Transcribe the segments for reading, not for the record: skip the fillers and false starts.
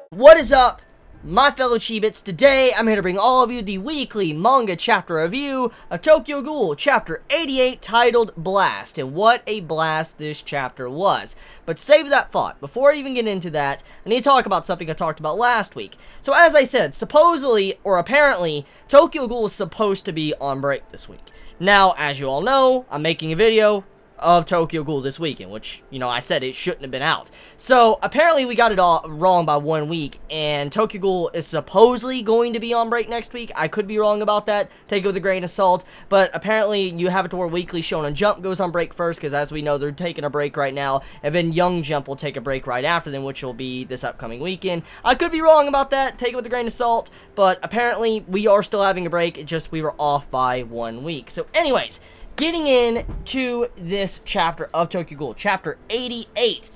What is up, my fellow Chibits? Today, I'm here to bring all of you the weekly manga chapter review of Tokyo Ghoul, chapter 88, titled Blast, and what a blast this chapter was. But save that thought. Before I even get into that, I need to talk about something I talked about last week. So as I said, supposedly, or apparently, Tokyo Ghoul is supposed to be on break this week. Now, as you all know, I'm making a video of Tokyo Ghoul this weekend, which, you know, I said it shouldn't have been out. So, apparently we got it all wrong by 1 week, and Tokyo Ghoul is supposedly going to be on break next week. I could be wrong about that, take it with a grain of salt, but apparently you have it to where Weekly Shonen Jump goes on break first, because as we know, they're taking a break right now, and then Young Jump will take a break right after them, which will be this upcoming weekend. I could be wrong about that, take it with a grain of salt, but apparently we are still having a break, it's just we were off by 1 week. So anyways, getting into this chapter of Tokyo Ghoul, chapter 88.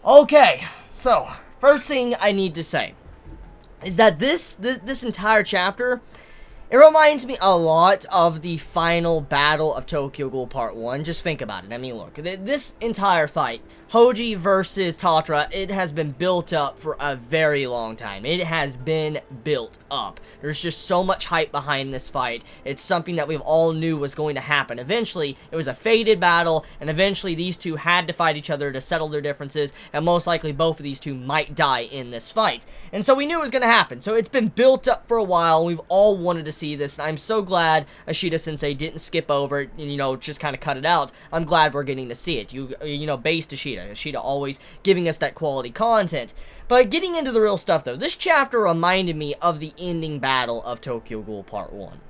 Okay, so, first thing I need to say is that this entire chapter, it reminds me a lot of the final battle of Tokyo Ghoul Part 1. Just think about it. I mean, look, this entire fight, Hoji versus Tatra, it has been built up for a very long time. It has been built up. There's just so much hype behind this fight. It's something that we all knew was going to happen. Eventually, it was a fated battle, and eventually these two had to fight each other to settle their differences, and most likely both of these two might die in this fight. And so we knew it was going to happen. So it's been built up for a while. We've all wanted to see this, and I'm so glad Ashita-sensei didn't skip over it and, you know, just kind of cut it out. I'm glad we're getting to see it. You know, based Ashita always giving us that quality content. But getting into the real stuff, though, this chapter reminded me of the ending battle of Tokyo Ghoul Part 1.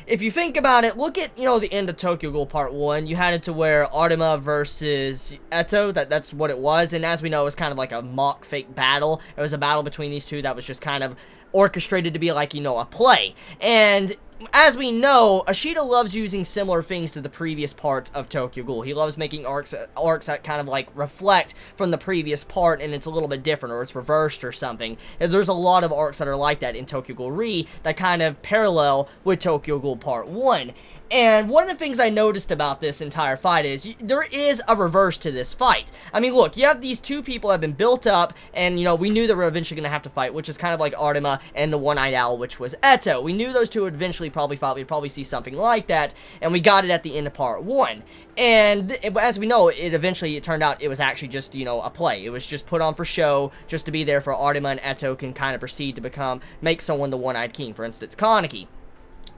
If you think about it, look at, you know, the end of Tokyo Ghoul Part 1. You had it to where Arima versus Eto, that's what it was. And as we know, it was kind of like a mock fake battle. It was a battle between these two that was just kind of orchestrated to be like, you know, a play. And as we know, Ashita loves using similar things to the previous parts of Tokyo Ghoul. He loves making arcs that kind of like reflect from the previous part, and it's a little bit different, or it's reversed or something. And there's a lot of arcs that are like that in Tokyo Ghoul Re that kind of parallel with Tokyo Ghoul Part 1. And one of the things I noticed about this entire fight is there is a reverse to this fight. I mean, look, you have these two people that have been built up, and, you know, we knew they were eventually going to have to fight, which is kind of like Arima and the One-Eyed Owl, which was Eto. We knew those two would eventually probably fight. We'd probably see something like that, and we got it at the end of Part 1. And as we know, it turned out it was actually just, you know, a play. It was just put on for show, just to be there for Arima and Eto can kind of proceed to make someone the One-Eyed King, for instance, Kaneki.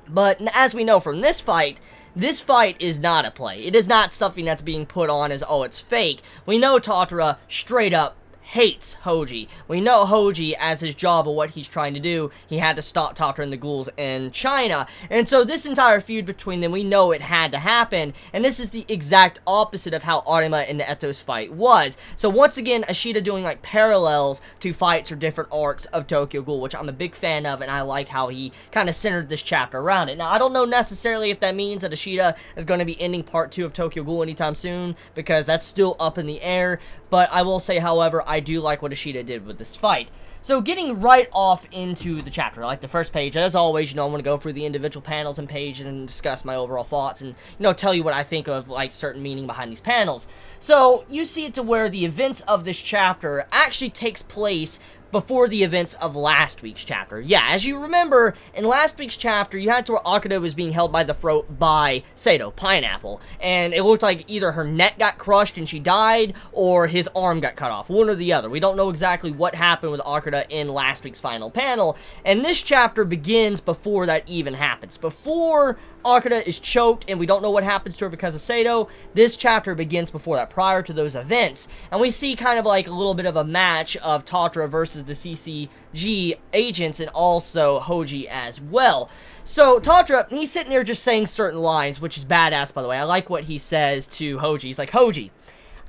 But as we know from this fight is not a play. It is not something that's being put on as, oh, it's fake. We know Tatra straight up hates Hoji. We know Hoji, as his job of what he's trying to do, he had to stop Tatra and the ghouls in China. And so this entire feud between them, we know it had to happen. And this is the exact opposite of how Arima and Eto's fight was. So once again, Ashita doing like parallels to fights or different arcs of Tokyo Ghoul, which I'm a big fan of, and I like how he kind of centered this chapter around it. Now, I don't know necessarily if that means that Ashita is going to be ending Part 2 of Tokyo Ghoul anytime soon, because that's still up in the air. But I will say, however, I do like what Ashita did with this fight. So getting right off into the chapter, like the first page, as always, you know, I'm going to go through the individual panels and pages and discuss my overall thoughts and, you know, tell you what I think of, like, certain meaning behind these panels. So you see it to where the events of this chapter actually takes place before the events of last week's chapter. Yeah, as you remember, in last week's chapter, you had to where Akira was being held by the throat by Sato, Pineapple, and it looked like either her neck got crushed and she died, or his arm got cut off, one or the other. We don't know exactly what happened with Akira in last week's final panel, and this chapter begins before that even happens. Before Akira is choked, and we don't know what happens to her because of Sato, this chapter begins before that, prior to those events, and we see kind of like a little bit of a match of Tatra versus the CCG agents, and also Hoji as well. So Tatra, he's sitting there just saying certain lines, which is badass, by the way. I like what he says to Hoji. He's like, Hoji,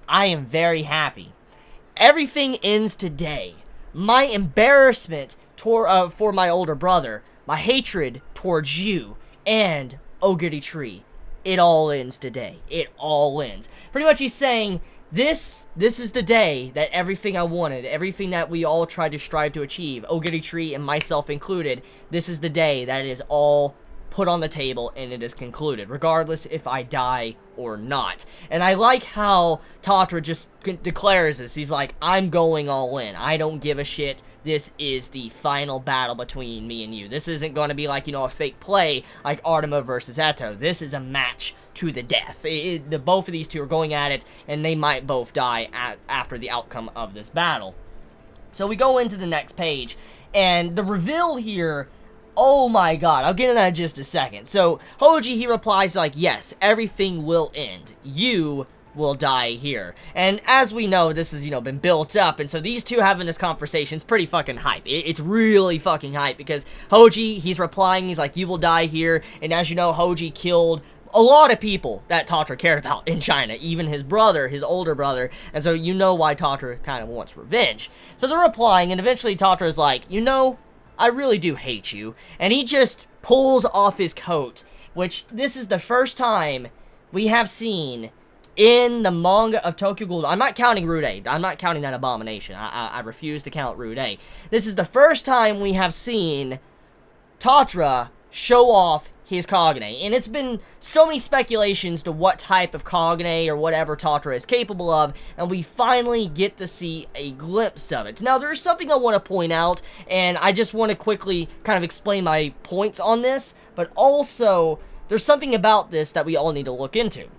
I am very happy. Everything ends today. My embarrassment for my older brother, my hatred towards you, and Ogiri Tree. It all ends today. It all ends. Pretty much he's saying, this is the day that everything I wanted, everything that we all tried to strive to achieve, Ogiri Tree and myself included, this is the day that it is all put on the table and it is concluded, regardless if I die or not. And I like how Tatra just declares this. He's like, I'm going all in. I don't give a shit. This is the final battle between me and you. This isn't going to be like, you know, a fake play like Artema versus Eto. This is a match to the death. Both of these two are going at it, and they might both die after the outcome of this battle. So we go into the next page, and the reveal here, oh my god, I'll get into that in just a second. So Hoji, he replies like, yes, everything will end. You will die here. And as we know, this has, you know, been built up, and so these two having this conversation is pretty fucking hype. It's really fucking hype, because Hoji, he's replying, he's like, you will die here, and as you know, Hoji killed a lot of people that Tatra cared about in China, even his brother, his older brother, and so you know why Tatra kind of wants revenge. So they're replying, and eventually Tatra is like, you know, I really do hate you, and he just pulls off his coat, which this is the first time we have seen in the manga of Tokyo Ghoul. I'm not counting Rude. I'm not counting that abomination. I refuse to count Rude. This is the first time we have seen Tatra show off his Kagane, and it's been so many speculations to what type of Kagane or whatever Tatra is capable of, and we finally get to see a glimpse of it. Now, there's something I want to point out, and I just want to quickly kind of explain my points on this, but also, there's something about this that we all need to look into.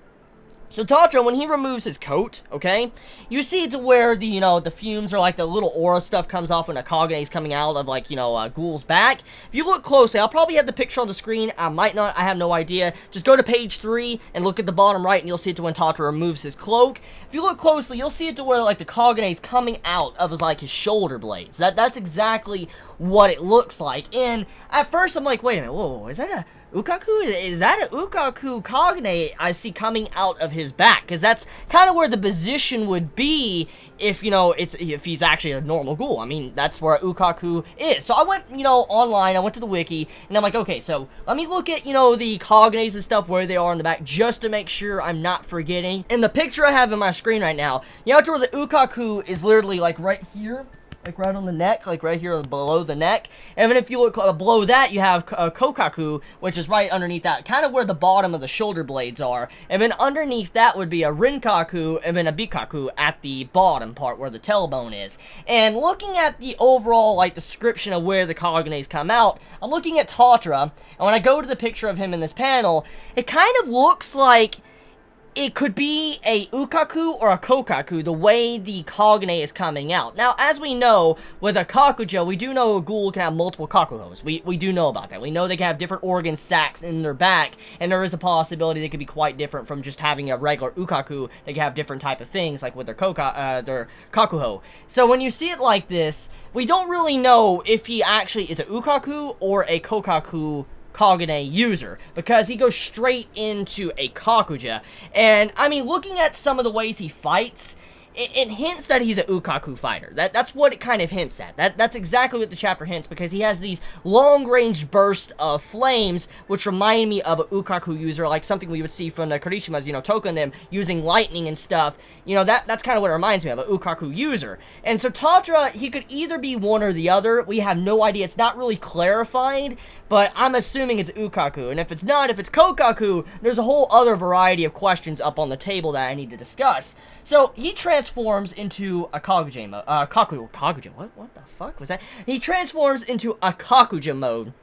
So Tatra, when he removes his coat, okay, you see to where the, you know, the fumes or like the little aura stuff comes off when a Kagane is coming out of, like, you know, Ghoul's back. If you look closely, I'll probably have the picture on the screen. I might not. I have no idea. Just go to page 3 and look at the bottom right, and you'll see it to when Tatra removes his cloak. If you look closely, you'll see it to where, like, the Kagane is coming out of his, like, his shoulder blades. That's exactly what it looks like. And at first, I'm like, wait a minute, whoa, is that a Ukaku? Is that an Ukaku Kagane I see coming out of his back? Because that's kind of where the position would be if, you know, if he's actually a normal ghoul. I mean, that's where Ukaku is. So I went, you know, online, I went to the wiki, and I'm like, okay, so let me look at, you know, the Kaganes and stuff, where they are in the back, just to make sure I'm not forgetting. And the picture I have in my screen right now, you know, to where the Ukaku is literally, like, right here. Like right on the neck, like right here below the neck. And then if you look below that, you have Kokaku, which is right underneath that, kind of where the bottom of the shoulder blades are. And then underneath that would be a Rinkaku, and then a Bikaku at the bottom part where the tailbone is. And looking at the overall, like, description of where the Kaganes come out, I'm looking at Tatra, and when I go to the picture of him in this panel, it kind of looks like it could be a Ukaku or a Kokaku, the way the Kagane is coming out. Now, as we know, with a Kakujo, we do know a ghoul can have multiple Kakuhos. We do know about that. We know they can have different organ sacs in their back, and there is a possibility they could be quite different from just having a regular Ukaku. They can have different type of things, like with their Kakuho. So when you see it like this, we don't really know if he actually is a Ukaku or a Kokaku Kagane user, because he goes straight into a Kakuja. And, I mean, looking at some of the ways he fights, it hints that he's a Ukaku fighter. That's what it kind of hints at. That's exactly what the chapter hints, because he has these long-range bursts of flames, which remind me of a Ukaku user, like something we would see from the Karishimas, you know, Toka and them, using lightning and stuff. You know, that's kind of what it reminds me of, a Ukaku user. And so Tatra, he could either be one or the other. We have no idea. It's not really clarified, but I'm assuming it's Ukaku. And if it's not, if it's Kokaku, there's a whole other variety of questions up on the table that I need to discuss. So, he transforms into a Kakuja mode. Kakuja, what the fuck was that? He transforms into a Kakuja mode.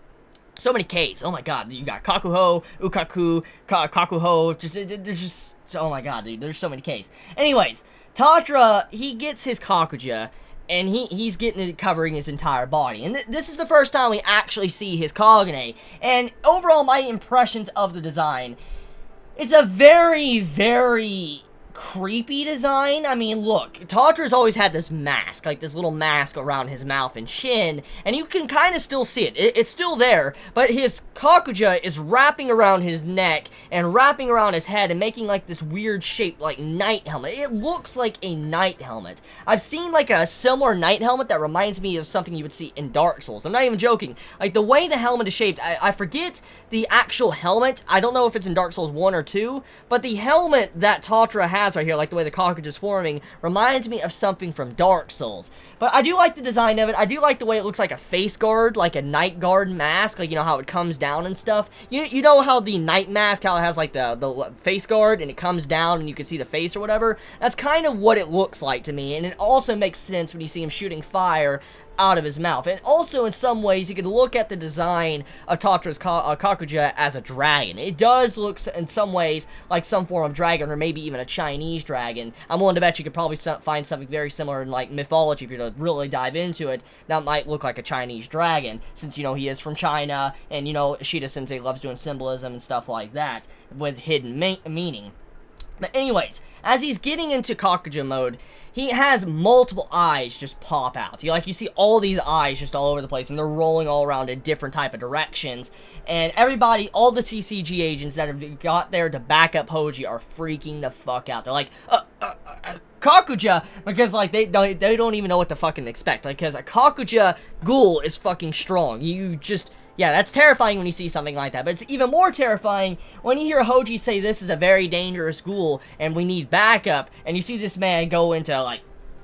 So many Ks. Oh my god, you got Kakuho, Ukaku, Kakuho, there's just, oh my god, dude, there's so many Ks. Anyways, Tatra, he gets his Kakuja, and he's getting it covering his entire body. And this is the first time we actually see his Kagane. And overall, my impressions of the design, it's a very, very creepy design. I mean, look, Tatra's always had this mask, like this little mask around his mouth and chin, and you can kind of still see it. It's still there, but his Kakuja is wrapping around his neck and wrapping around his head and making like this weird shape, like knight helmet. It looks like a knight helmet. I've seen like a similar knight helmet that reminds me of something you would see in Dark Souls. I'm not even joking. Like the way the helmet is shaped, I forget the actual helmet. I don't know if it's in Dark Souls 1 or 2, but the helmet that Tatra has has right here, like the way the cockroach is forming, reminds me of something from Dark Souls. But I do like the design of it. I do like the way it looks like a face guard, like a night guard mask, like, you know, how it comes down and stuff. You know how the night mask, how it has like the face guard and it comes down and you can see the face or whatever? That's kind of what it looks like to me, and it also makes sense when you see him shooting fire out of his mouth. And also, in some ways, you can look at the design of Tatra's Kakuja as a dragon. It does look, in some ways, like some form of dragon, or maybe even a Chinese dragon. I'm willing to bet you could probably find something very similar in, like, mythology, if you're to really dive into it, that might look like a Chinese dragon, since, you know, he is from China, and, you know, Ishida-sensei loves doing symbolism and stuff like that, with hidden meaning. But anyways, as he's getting into Kakuja mode, he has multiple eyes just pop out. You see all these eyes just all over the place, and they're rolling all around in different type of directions. And everybody, all the CCG agents that have got there to back up Hoji are freaking the fuck out. They're like, Kakuja, because, like, they don't even know what to fucking expect. Like, because a Kakuja Ghoul is fucking strong. Yeah, that's terrifying when you see something like that, but it's even more terrifying when you hear Hoji say this is a very dangerous ghoul, and we need backup, and you see this man go into, like,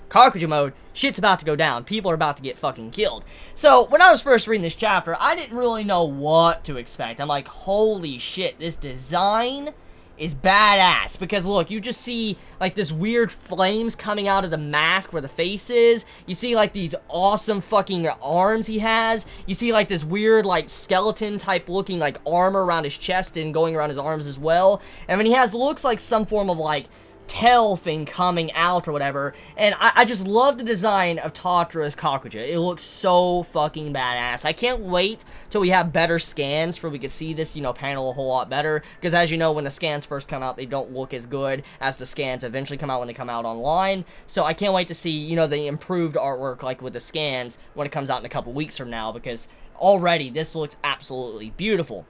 Kakuja mode. Shit's about to go down. People are about to get fucking killed. So, when I was first reading this chapter, I didn't really know what to expect. I'm like, holy shit, this design is badass, because look, you just see like this weird flames coming out of the mask where the face is. You see like these awesome fucking arms he has. You see like this weird like skeleton type looking like armor around his chest and going around his arms as well. And when he looks like some form of like tail thing coming out or whatever, and I just love the design of Tatra's Kakuja. It looks so fucking badass. I can't wait till we have better scans for we could see this, you know, panel a whole lot better, because as you know, when the scans first come out, they don't look as good as the scans eventually come out when they come out online. So I can't wait to see, you know, the improved artwork like with the scans when it comes out in a couple weeks from now, because already this looks absolutely beautiful.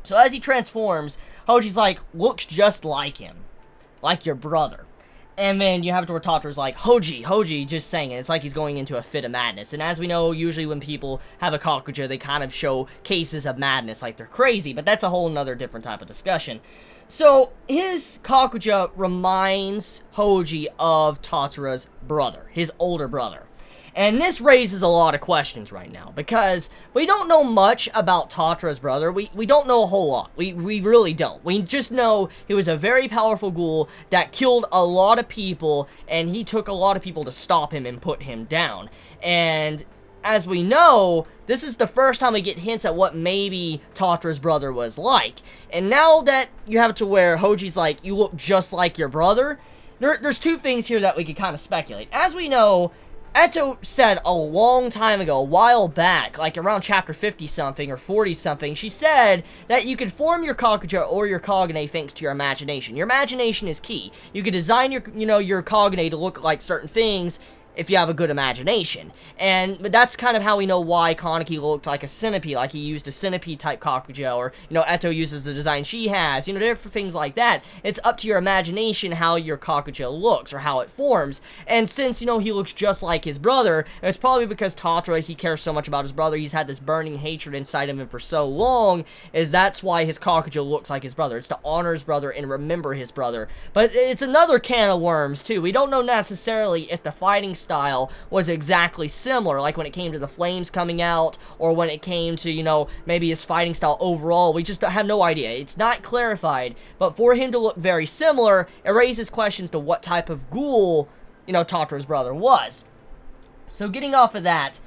So as he transforms, Hoji's like, looks just like him. Like your brother. And then you have it to where Tatra's like, Hoji, just saying it. It's like he's going into a fit of madness. And as we know, usually when people have a Kakuja, they kind of show cases of madness, like they're crazy. But that's a whole nother different type of discussion. So, his Kakuja reminds Hoji of Tatra's brother, his older brother. And this raises a lot of questions right now, because we don't know much about Tatra's brother. We don't know a whole lot. We really don't. We just know he was a very powerful ghoul that killed a lot of people, and he took a lot of people to stop him and put him down. And as we know, this is the first time we get hints at what maybe Tatra's brother was like. And now that you have it to where Hoji's like, you look just like your brother, there's two things here that we could kind of speculate. As we know, Eto said a long time ago, a while back, like around chapter 50-something or 40-something, she said that you could form your Kakuja or your Kagane thanks to your imagination. Your imagination is key. You could design your, your Kagane to look like certain things if you have a good imagination. But that's kind of how we know why Kaneki looked like a centipede, like he used a centipede-type Kakuja, or, Eto uses the design she has, different things like that. It's up to your imagination how your Kakuja looks, or how it forms. And since, he looks just like his brother, it's probably because Tatra, he cares so much about his brother, he's had this burning hatred inside of him for so long, that's why his Kakuja looks like his brother. It's to honor his brother and remember his brother. But it's another can of worms, too. We don't know necessarily if the fighting style was exactly similar, like when it came to the flames coming out, or when it came to, maybe his fighting style overall. We just have no idea. It's not clarified, but for him to look very similar, it raises questions to what type of ghoul, Tatra's brother was. So getting off of that,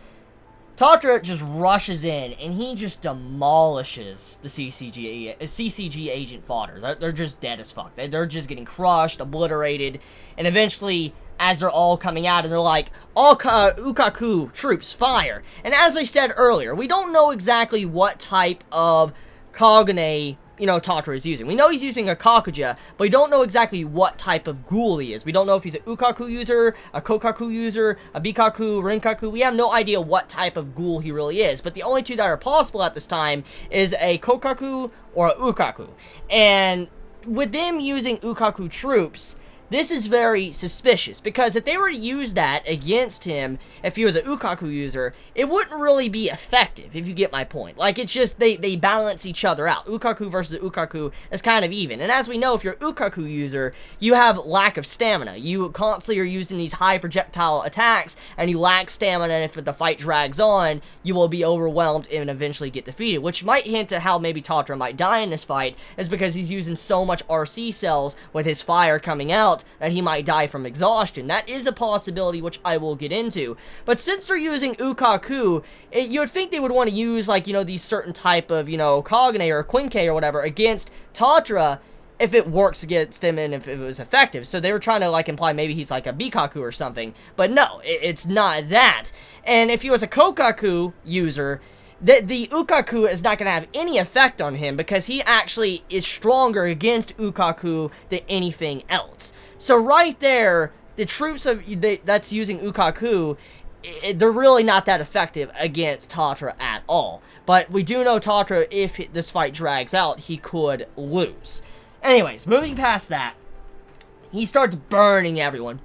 Tatra just rushes in, and he just demolishes the CCG agent fodder. They're just dead as fuck. They're just getting crushed, obliterated, and eventually, as they're all coming out, and they're like, all Ukaku troops, fire. And as I said earlier, we don't know exactly what type of Kagane, Tatra is using. We know he's using a Kakuja, but we don't know exactly what type of ghoul he is. We don't know if he's a Ukaku user, a Kokaku user, a Bikaku, Renkaku. We have no idea what type of ghoul he really is. But the only two that are possible at this time is a Kokaku or a Ukaku. And with them using Ukaku troops, This is very suspicious, because if they were to use that against him, if he was an Ukaku user, it wouldn't really be effective, if you get my point. Like, it's just, they balance each other out. Ukaku versus Ukaku is kind of even. And as we know, if you're an Ukaku user, you have lack of stamina. You constantly are using these high projectile attacks, and you lack stamina, and if the fight drags on, you will be overwhelmed and eventually get defeated, which might hint at how maybe Tatra might die in this fight, is because he's using so much RC cells with his fire coming out that he might die from exhaustion. That is a possibility, which I will get into. But since they're using Ukaku, you would think they would want to use, like, you know, these certain type of, you know, Kagane or Quinke or whatever against Tatra if it works against him and if it was effective. So they were trying to, like, imply maybe he's like a Bikaku or something. But no, it's not that. And if he was a Kokaku user, the Ukaku is not going to have any effect on him, because he actually is stronger against Ukaku than anything else. So right there, the troops that's using Ukaku, they're really not that effective against Tatra at all. But we do know Tatra, if this fight drags out, he could lose. Anyways, moving past that, he starts burning everyone.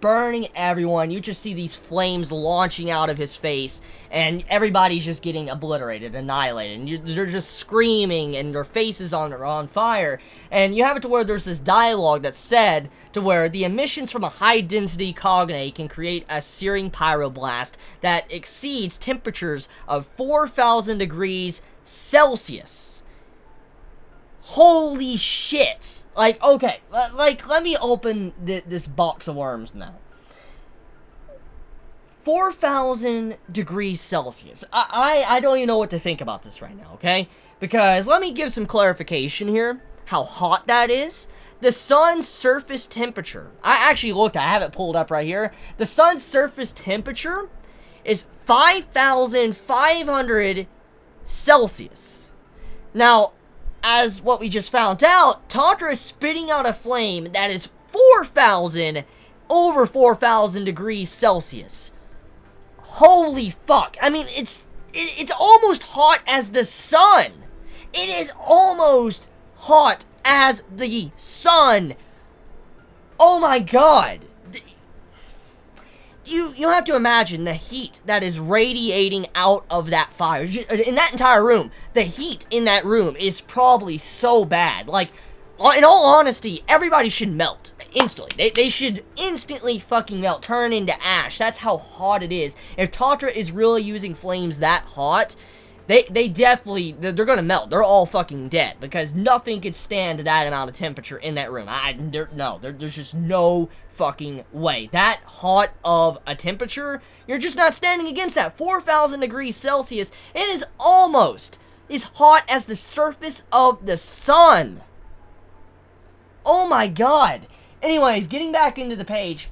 You just see these flames launching out of his face, and everybody's just getting obliterated, annihilated. And they're just screaming, and their faces are on fire. And you have it to where there's this dialogue that's said to where the emissions from a high-density Kagane can create a searing pyroblast that exceeds temperatures of 4,000 degrees Celsius. Holy shit. Like, okay, like, let me open this box of worms now. 4,000 degrees Celsius. I don't even know what to think about this right now, okay? Because, let me give some clarification here, how hot that is. The sun's surface temperature, I actually looked, I have it pulled up right here. The sun's surface temperature is 5,500 Celsius. Now, as what we just found out, Tatra is spitting out a flame that is over 4,000 degrees Celsius. Holy fuck. I mean, it's almost hot as the sun. It is almost hot as the sun. Oh my god. You have to imagine the heat that is radiating out of that fire. In that entire room, the heat in that room is probably so bad. Like, in all honesty, everybody should melt instantly. They should instantly fucking melt, turn into ash. That's how hot it is. If Tatra is really using flames that hot, they definitely, they're gonna melt. They're all fucking dead, because nothing could stand that amount of temperature in that room. There's just no fucking way. That hot of a temperature, you're just not standing against that. 4,000 degrees Celsius, it is almost as hot as the surface of the sun. Oh my god. Anyways, getting back into the page.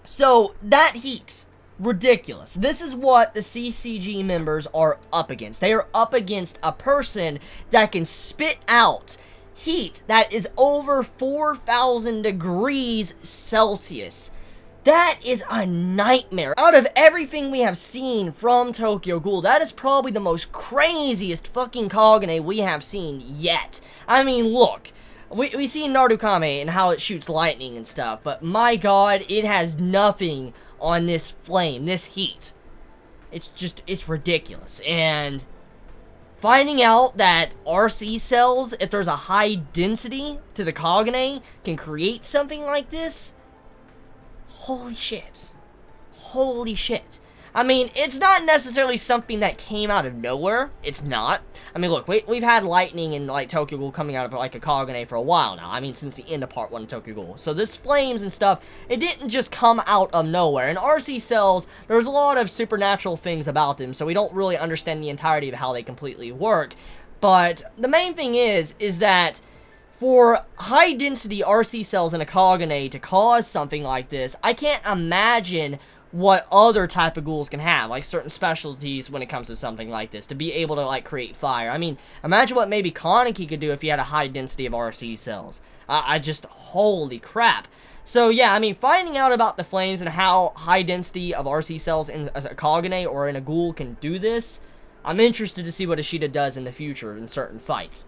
So, that heat, ridiculous. This is what the CCG members are up against. They are up against a person that can spit out heat that is over 4,000 degrees Celsius. That is a nightmare. Out of everything we have seen from Tokyo Ghoul, that is probably the most craziest fucking Kagane we have seen yet. I mean, look, we see Narukame and how it shoots lightning and stuff, but my god, it has nothing on this flame, this heat. It's ridiculous. And finding out that RC cells, if there's a high density to the Kagane, can create something like this, holy shit. Holy shit. I mean, it's not necessarily something that came out of nowhere. It's not. I mean, look, we've had lightning and, like, Tokyo Ghoul coming out of, like, a Kagane for a while now. I mean, since the end of Part 1 of Tokyo Ghoul. So this flames and stuff, it didn't just come out of nowhere. And RC cells, there's a lot of supernatural things about them, so we don't really understand the entirety of how they completely work. But the main thing is that for high-density RC cells in a Kagane to cause something like this, I can't imagine what other type of ghouls can have, like certain specialties when it comes to something like this, to be able to, like, create fire. I mean, imagine what maybe Kaneki could do if he had a high density of RC cells. Holy crap. So, yeah, I mean, finding out about the flames and how high density of RC cells in a Kagane or in a ghoul can do this, I'm interested to see what Ishida does in the future in certain fights.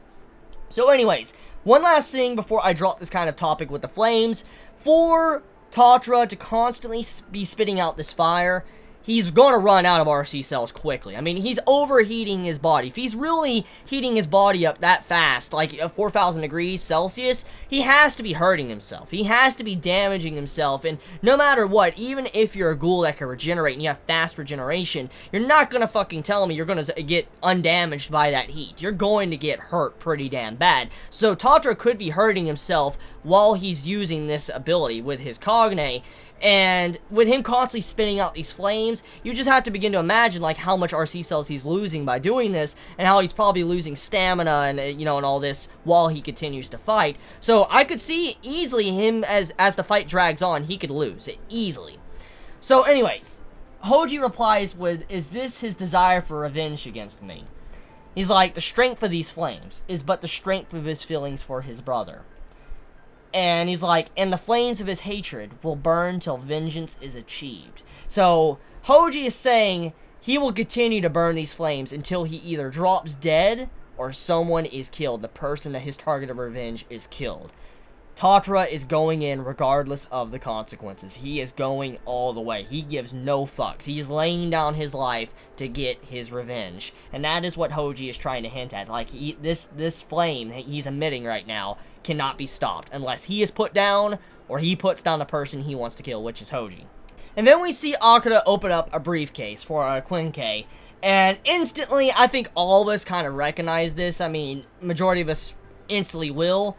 So anyways, one last thing before I drop this kind of topic with the flames. For Tatra to constantly be spitting out this fire, he's going to run out of RC cells quickly. I mean, he's overheating his body. If he's really heating his body up that fast, like 4,000 degrees Celsius, he has to be hurting himself. He has to be damaging himself, and no matter what, even if you're a ghoul that can regenerate and you have fast regeneration, you're not going to fucking tell me you're going to get undamaged by that heat. You're going to get hurt pretty damn bad. So Tatra could be hurting himself while he's using this ability with his Cogne. And with him constantly spinning out these flames, you just have to begin to imagine, like, how much RC cells he's losing by doing this, and how he's probably losing stamina and, you know, and all this while he continues to fight. So I could see easily him, as the fight drags on, he could lose it easily. So anyways, Hoji replies with, "Is this his desire for revenge against me?" He's like, "The strength of these flames is but the strength of his feelings for his brother." And he's like, "And the flames of his hatred will burn till vengeance is achieved." So Hoji is saying he will continue to burn these flames until he either drops dead or someone is killed. The person that his target of revenge is killed. Tatra is going in regardless of the consequences. He is going all the way. He gives no fucks. He's laying down his life to get his revenge. And that is what Hoji is trying to hint at. Like, this flame that he's emitting right now cannot be stopped unless he is put down or he puts down the person he wants to kill, which is Hoji. And then we see Akira open up a briefcase for a Quinque. And instantly, I think all of us kind of recognize this. I mean, majority of us instantly will.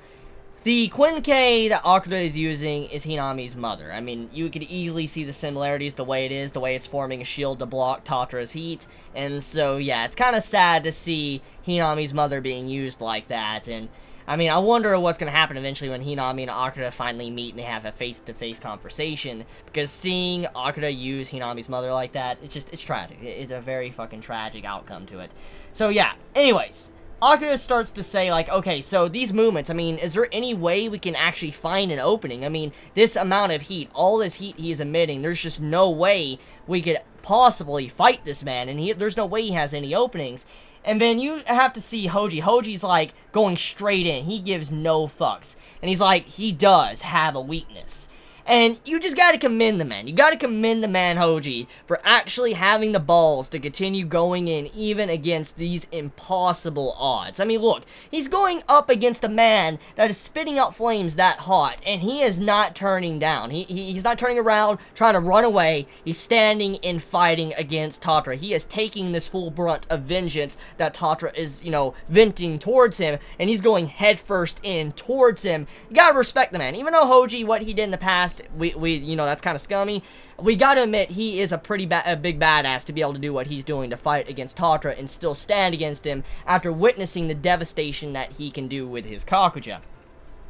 The Quinque that Akira is using is Hinami's mother. I mean, you could easily see the similarities, the way it is, the way it's forming a shield to block Tatra's heat. And so, yeah, it's kind of sad to see Hinami's mother being used like that. And, I mean, I wonder what's going to happen eventually when Hinami and Akira finally meet and they have a face-to-face conversation. Because seeing Akira use Hinami's mother like that, it's tragic. It's a very fucking tragic outcome to it. So, yeah, anyways, Akira starts to say, like, okay, so these movements, I mean, is there any way we can actually find an opening? I mean, this amount of heat, all this heat he is emitting, there's just no way we could possibly fight this man, and there's no way he has any openings. And then you have to see Hoji. Hoji's, like, going straight in. He gives no fucks. And he's like, he does have a weakness. And you just gotta commend the man. You gotta commend the man, Hoji, for actually having the balls to continue going in even against these impossible odds. I mean, look, he's going up against a man that is spitting out flames that hot, and he is not turning down. He's not turning around, trying to run away. He's standing and fighting against Tatra. He is taking this full brunt of vengeance that Tatra is, you know, venting towards him, and he's going headfirst in towards him. You gotta respect the man. Even though Hoji, what he did in the past, we you know, that's kind of scummy. We gotta admit, he is a pretty big badass to be able to do what he's doing to fight against Tatra and still stand against him after witnessing the devastation that he can do with his Kakuja.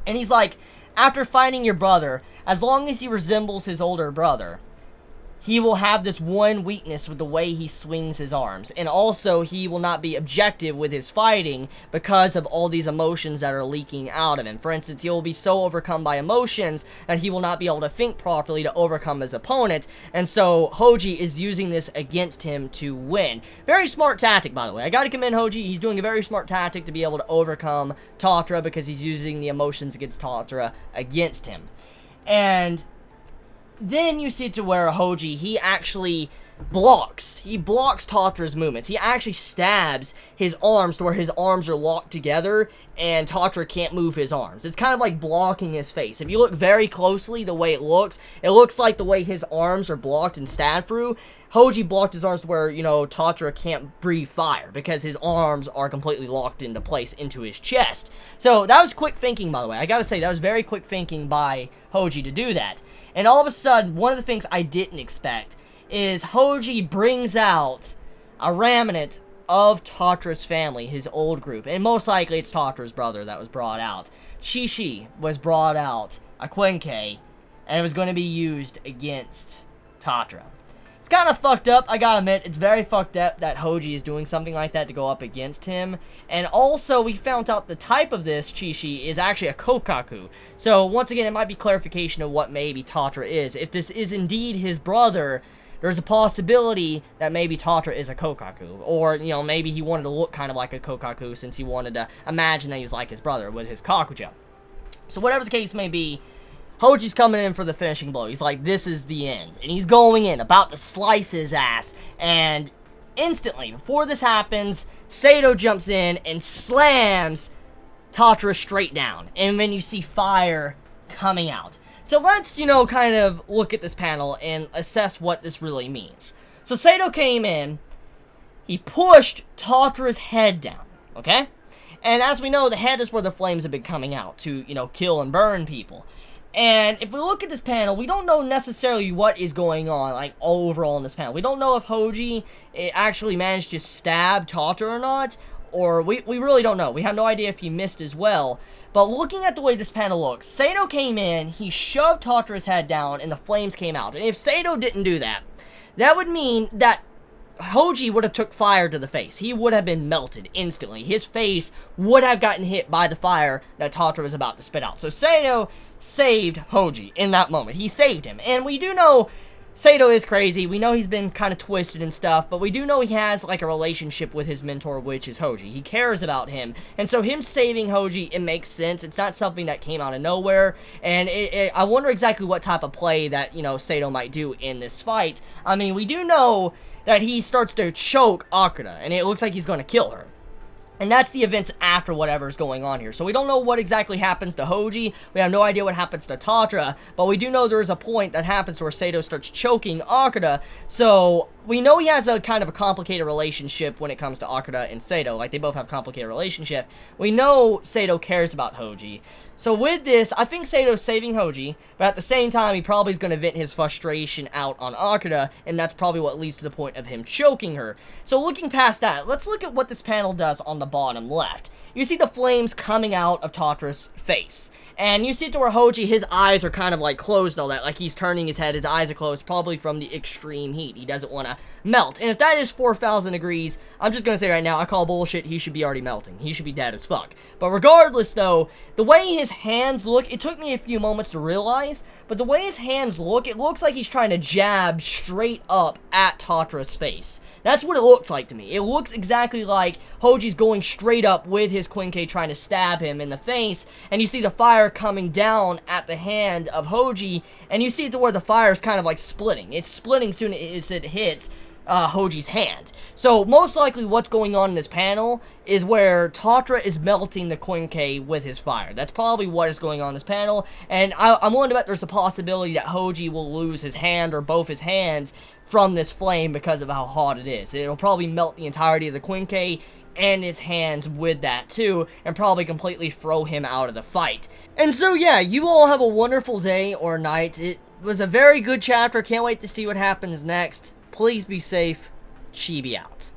And he's like, after fighting your brother, as long as he resembles his older brother, he will have this one weakness with the way he swings his arms. And also, he will not be objective with his fighting because of all these emotions that are leaking out of him. For instance, he will be so overcome by emotions that he will not be able to think properly to overcome his opponent. And so, Hoji is using this against him to win. Very smart tactic, by the way. I gotta commend Hoji. He's doing a very smart tactic to be able to overcome Tatra because he's using the emotions against Tatra against him. And then you see to where Hoji, he actually blocks. He blocks Tatra's movements. He actually stabs his arms to where his arms are locked together and Tatra can't move his arms. It's kind of like blocking his face. If you look very closely, the way it looks like the way his arms are blocked and stabbed through. Hoji blocked his arms to where, you know, Tatra can't breathe fire because his arms are completely locked into place into his chest. So that was quick thinking, by the way. I gotta say, that was very quick thinking by Hoji to do that. And all of a sudden, one of the things I didn't expect is Hoji brings out a remnant of Tatra's family, his old group. And most likely it's Tatra's brother that was brought out. Chibi was brought out, a Quinque, and it was going to be used against Tatra. It's kind of fucked up, I gotta admit. It's very fucked up that Hoji is doing something like that to go up against him. And also, we found out the type of this Chibi is actually a Kokaku. So, once again, it might be clarification of what maybe Tatra is. If this is indeed his brother, there's a possibility that maybe Tatra is a Kokaku. Or, you know, maybe he wanted to look kind of like a Kokaku since he wanted to imagine that he was like his brother with his Kakuja. So, whatever the case may be, Hoji's coming in for the finishing blow. He's like, this is the end. And he's going in, about to slice his ass. And instantly, before this happens, Sato jumps in and slams Tatra straight down. And then you see fire coming out. So let's, kind of look at this panel and assess what this really means. So Sato came in, he pushed Tatra's head down, okay? And as we know, the head is where the flames have been coming out to, kill and burn people. And if we look at this panel, we don't know necessarily what is going on, like, overall in this panel. We don't know if Hoji actually managed to stab Tatra or not, or we really don't know. We have no idea if he missed as well. But looking at the way this panel looks, Sato came in, he shoved Tatra's head down, and the flames came out. And if Sato didn't do that, that would mean that Hoji would have took fire to the face. He would have been melted instantly. His face would have gotten hit by the fire that Tatra was about to spit out. So Sato saved Hoji in that moment. He saved him. And we do know Sato is crazy. We know he's been kind of twisted and stuff, but we do know he has, like, a relationship with his mentor, which is Hoji. He cares about him, and so him saving Hoji, it makes sense. It's not something that came out of nowhere, and I wonder exactly what type of play that, Sato might do in this fight. I mean, we do know that he starts to choke Akira, and it looks like he's going to kill her. And that's the events after whatever's going on here. So we don't know what exactly happens to Hoji. We have no idea what happens to Tatra. But we do know there is a point that happens where Sato starts choking Akira. So we know he has a kind of a complicated relationship when it comes to Akira and Sato. Like, they both have a complicated relationship. We know Sato cares about Hoji. So with this, I think Sato's saving Hoji, but at the same time, he probably is going to vent his frustration out on Akira, and that's probably what leads to the point of him choking her. So looking past that, let's look at what this panel does on the bottom left. You see the flames coming out of Tatra's face. And you see it to where Hoji, his eyes are kind of like closed and all that. Like he's turning his head, his eyes are closed, probably from the extreme heat. He doesn't want to melt. And if that is 4,000 degrees, I'm just going to say right now, I call bullshit. He should be already melting. He should be dead as fuck. But regardless though, the way his hands look, it took me a few moments to realize, but the way his hands look, it looks like he's trying to jab straight up at Tatra's face. That's what it looks like to me. It looks exactly like Hoji's going straight up with his Quinque trying to stab him in the face, and you see the fire coming down at the hand of Hoji, and you see it to where the fire is kind of like splitting. It's splitting soon as it hits Hoji's hand. So most likely what's going on in this panel is where Tatra is melting the Quinque with his fire. That's probably what is going on in this panel, and I'm willing to bet there's a possibility that Hoji will lose his hand or both his hands from this flame because of how hot it is. It'll probably melt the entirety of the Quinque and his hands with that too, and probably completely throw him out of the fight. And so yeah, you all have a wonderful day or night. It was a very good chapter. Can't wait to see what happens next. Please be safe. Chibi out.